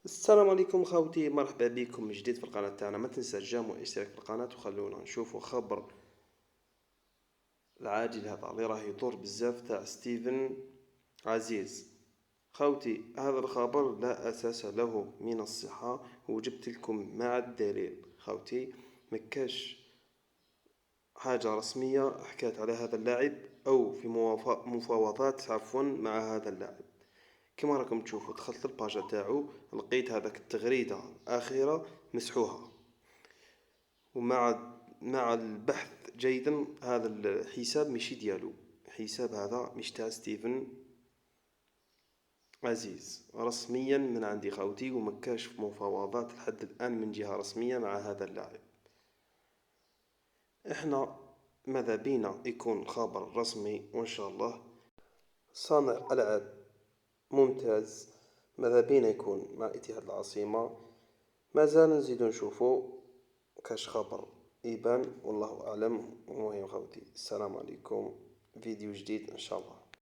السلام عليكم خاوتي، مرحبا بكم من جديد في القناة تاعنا. ما تنسى الجام والاشتراك في القناة، وخلونا نشوفوا خبر العاجل هذا اللي راه يدور بزاف تاع ستيفن عزيز. خاوتي، هذا الخبر لا اساس له من الصحة، وجبت لكم مع الدليل. خاوتي، مكاش حاجة رسمية حكات على هذا اللاعب او في مفاوضات مع هذا اللاعب. كما راكم تشوفوا، دخلت الباجا تاعو، لقيت هذاك التغريدة الأخيرة مسحوها. ومع البحث جيدا، هذا الحساب ماشي ديالو، حساب هذا مش تاع ستيفن عزيز رسميا من عندي خاوتي، ومكاش في مفاوضات لحد الآن من جهة رسمية مع هذا اللاعب. احنا ماذا بينا يكون خبر رسمي، وان شاء الله صانع ألعاب ممتاز ماذا بينا يكون مع اتحاد العاصمة. ما زال نزيدو نشوفو كاش خبر يبان، والله اعلم. المهم خوتي، السلام عليكم، فيديو جديد ان شاء الله.